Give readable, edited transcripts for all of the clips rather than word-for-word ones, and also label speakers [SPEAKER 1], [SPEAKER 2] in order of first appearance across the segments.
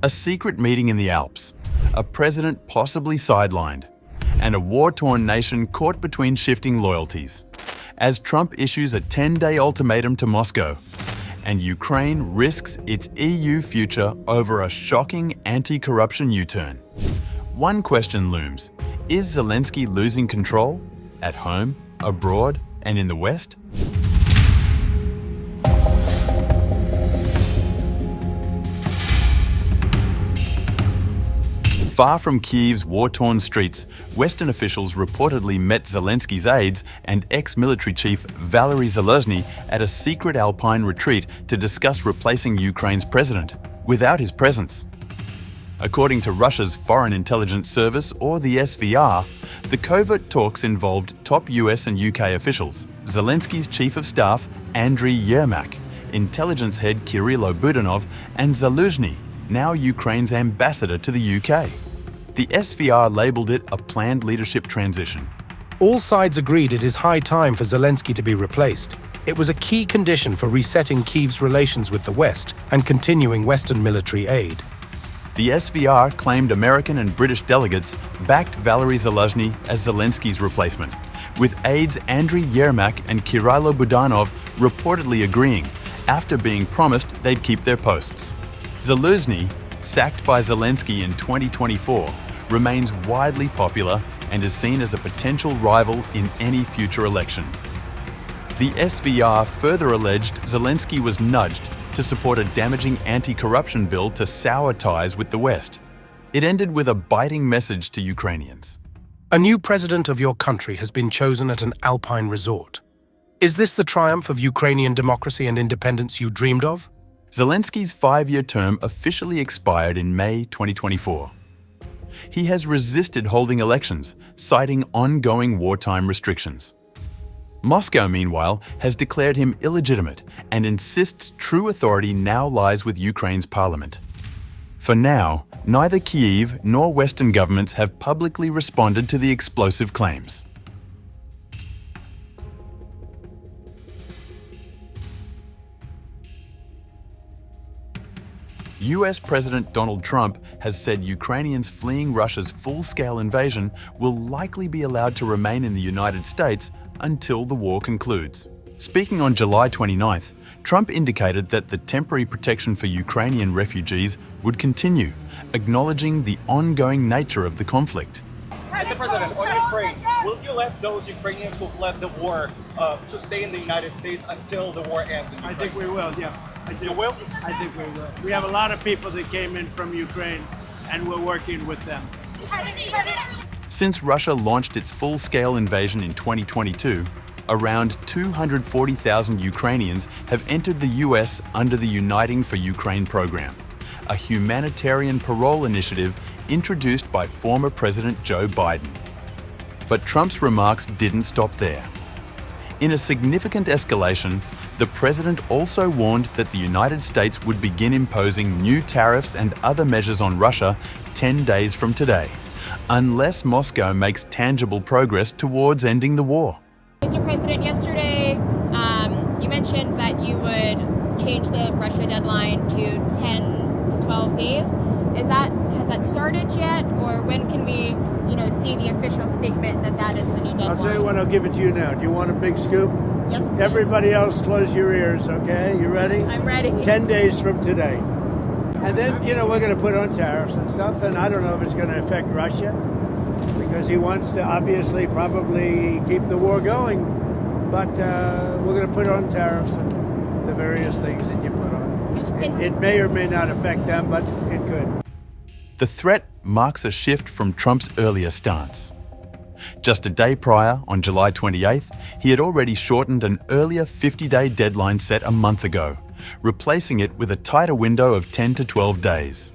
[SPEAKER 1] A secret meeting in the Alps, a president possibly sidelined, and a war-torn nation caught between shifting loyalties, as Trump issues a 10-day ultimatum to Moscow, and Ukraine risks its EU future over a shocking anti-corruption U-turn. One question looms: is Zelensky losing control? At home, abroad, and in the West? Far from Kyiv's war-torn streets, Western officials reportedly met Zelensky's aides and ex-military chief Valery Zaluzhny at a secret Alpine retreat to discuss replacing Ukraine's president, without his presence. According to Russia's Foreign Intelligence Service, or the SVR, the covert talks involved top US and UK officials, Zelensky's chief of staff, Andriy Yermak, intelligence head Kirilo Budanov, and Zaluzhny, now Ukraine's ambassador to the UK. The SVR labelled it a planned leadership transition.
[SPEAKER 2] All sides agreed it is high time for Zelensky to be replaced. It was a key condition for resetting Kyiv's relations with the West and continuing Western military aid.
[SPEAKER 1] The SVR claimed American and British delegates backed Valery Zaluzhny as Zelensky's replacement, with aides Andriy Yermak and Kirilo Budanov reportedly agreeing, after being promised they'd keep their posts. Zaluzhny, sacked by Zelensky in 2024, remains widely popular and is seen as a potential rival in any future election. The SVR further alleged Zelensky was nudged to support a damaging anti-corruption bill to sour ties with the West. It ended with a biting message to Ukrainians.
[SPEAKER 2] A new president of your country has been chosen at an Alpine resort. Is this the triumph of Ukrainian democracy and independence you dreamed of?
[SPEAKER 1] Zelensky's 5-year term officially expired in May 2024. He has resisted holding elections, citing ongoing wartime restrictions. Moscow, meanwhile, has declared him illegitimate and insists true authority now lies with Ukraine's parliament. For now, neither Kyiv nor Western governments have publicly responded to the explosive claims. US President Donald Trump has said Ukrainians fleeing Russia's full-scale invasion will likely be allowed to remain in the United States until the war concludes. Speaking on July 29th, Trump indicated that the temporary protection for Ukrainian refugees would continue, acknowledging the ongoing nature of the conflict.
[SPEAKER 3] Mr. President, on Ukraine, will you let those Ukrainians who fled the war to stay in the United States until the war ends in Ukraine?
[SPEAKER 4] I think we will, yeah.
[SPEAKER 3] You will?
[SPEAKER 4] I think we will. We have a lot of people that came in from Ukraine, and we're working with them.
[SPEAKER 1] Since Russia launched its full-scale invasion in 2022, around 240,000 Ukrainians have entered the US under the Uniting for Ukraine program, a humanitarian parole initiative introduced by former President Joe Biden. But Trump's remarks didn't stop there. In a significant escalation, the president also warned that the United States would begin imposing new tariffs and other measures on Russia 10 days from today, unless Moscow makes tangible progress towards ending the war.
[SPEAKER 5] Mr. President, yesterday you mentioned that you would change the Russia deadline to 10 to 12 days. Has that started yet, or when can we, see the official statement that that is the new deadline?
[SPEAKER 4] I'll tell you what, I'll give it to you now. Do you want a big scoop?
[SPEAKER 5] Yes, please.
[SPEAKER 4] Everybody else, close your ears, okay? You ready?
[SPEAKER 5] I'm ready.
[SPEAKER 4] 10 days from today. And then, we're going to put on tariffs and stuff, and I don't know if it's going to affect Russia, because he wants to obviously probably keep the war going. But we're going to put on tariffs and the various things that you put on. It may or may not affect them, but it could.
[SPEAKER 1] The threat marks a shift from Trump's earlier stance. Just a day prior, on July 28th, he had already shortened an earlier 50-day deadline set a month ago, replacing it with a tighter window of 10 to 12 days.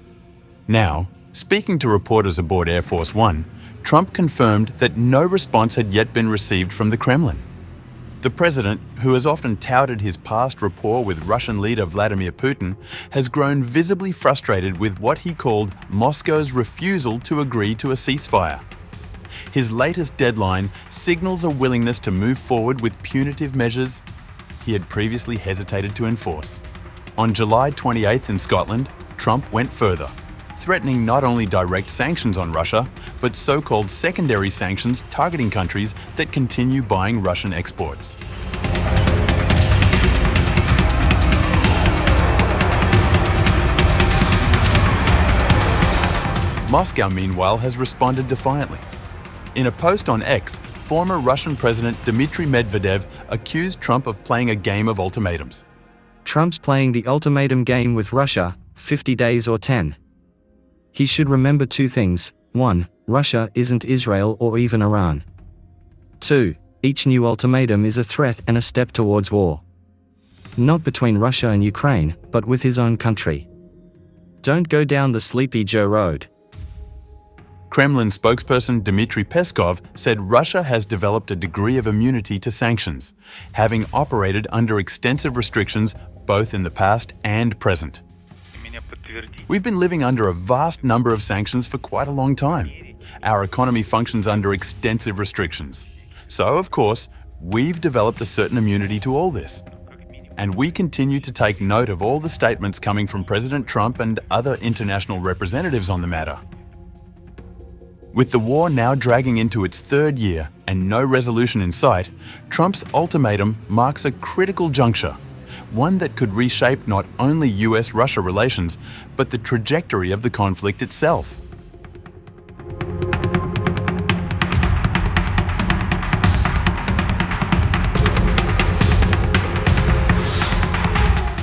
[SPEAKER 1] Now, speaking to reporters aboard Air Force One, Trump confirmed that no response had yet been received from the Kremlin. The president, who has often touted his past rapport with Russian leader Vladimir Putin, has grown visibly frustrated with what he called Moscow's refusal to agree to a ceasefire. His latest deadline signals a willingness to move forward with punitive measures he had previously hesitated to enforce. On July 28th in Scotland, Trump went further, threatening not only direct sanctions on Russia, but so-called secondary sanctions targeting countries that continue buying Russian exports. Moscow, meanwhile, has responded defiantly. In a post on X, former Russian President Dmitry Medvedev accused Trump of playing a game of ultimatums.
[SPEAKER 6] Trump's playing the ultimatum game with Russia, 50 days or 10. He should remember two things. 1. Russia isn't Israel or even Iran. 2. Each new ultimatum is a threat and a step towards war. Not between Russia and Ukraine, but with his own country. Don't go down the Sleepy Joe road.
[SPEAKER 1] Kremlin spokesperson Dmitry Peskov said Russia has developed a degree of immunity to sanctions, having operated under extensive restrictions both in the past and present. We've been living under a vast number of sanctions for quite a long time. Our economy functions under extensive restrictions. So, of course, we've developed a certain immunity to all this. And we continue to take note of all the statements coming from President Trump and other international representatives on the matter. With the war now dragging into its third year and no resolution in sight, Trump's ultimatum marks a critical juncture, one that could reshape not only US-Russia relations, but the trajectory of the conflict itself.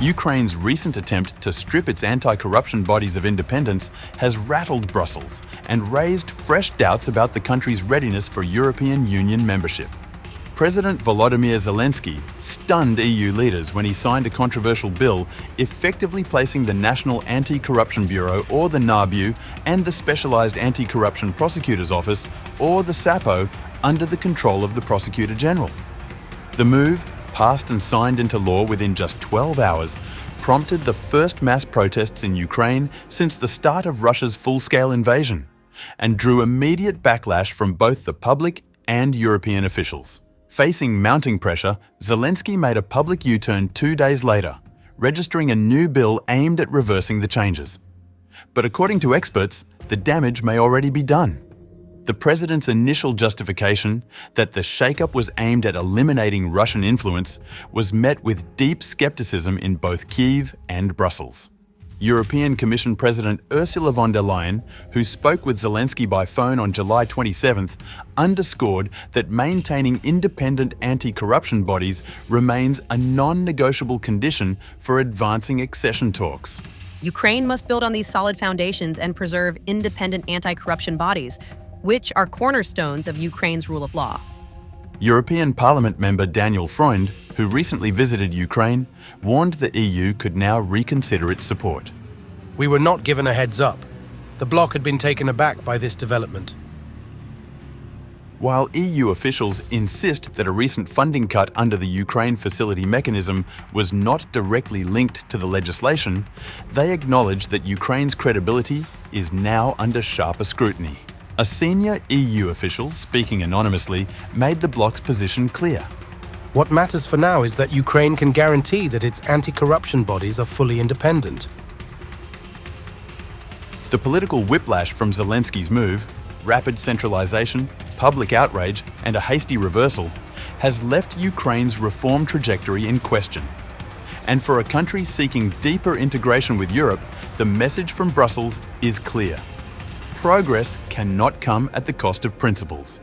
[SPEAKER 1] Ukraine's recent attempt to strip its anti-corruption bodies of independence has rattled Brussels and raised fresh doubts about the country's readiness for European Union membership. President Volodymyr Zelensky stunned EU leaders when he signed a controversial bill effectively placing the National Anti-Corruption Bureau, or the NABU, and the Specialised Anti-Corruption Prosecutor's Office, or the SAPO, under the control of the Prosecutor General. The move, passed and signed into law within just 12 hours, prompted the first mass protests in Ukraine since the start of Russia's full-scale invasion, and drew immediate backlash from both the public and European officials. Facing mounting pressure, Zelensky made a public U-turn 2 days later, registering a new bill aimed at reversing the changes. But according to experts, the damage may already be done. The president's initial justification, that the shakeup was aimed at eliminating Russian influence, was met with deep skepticism in both Kyiv and Brussels. European Commission President Ursula von der Leyen, who spoke with Zelensky by phone on July 27th, underscored that maintaining independent anti-corruption bodies remains a non-negotiable condition for advancing accession talks.
[SPEAKER 7] Ukraine must build on these solid foundations and preserve independent anti-corruption bodies, which are cornerstones of Ukraine's rule of law.
[SPEAKER 1] European Parliament member Daniel Freund, who recently visited Ukraine, warned the EU could now reconsider its support.
[SPEAKER 2] We were not given a heads up. The bloc had been taken aback by this development.
[SPEAKER 1] While EU officials insist that a recent funding cut under the Ukraine Facility Mechanism was not directly linked to the legislation, they acknowledge that Ukraine's credibility is now under sharper scrutiny. A senior EU official, speaking anonymously, made the bloc's position clear.
[SPEAKER 2] What matters for now is that Ukraine can guarantee that its anti-corruption bodies are fully independent.
[SPEAKER 1] The political whiplash from Zelensky's move, rapid centralization, public outrage, and a hasty reversal, has left Ukraine's reform trajectory in question. And for a country seeking deeper integration with Europe, the message from Brussels is clear. Progress cannot come at the cost of principles.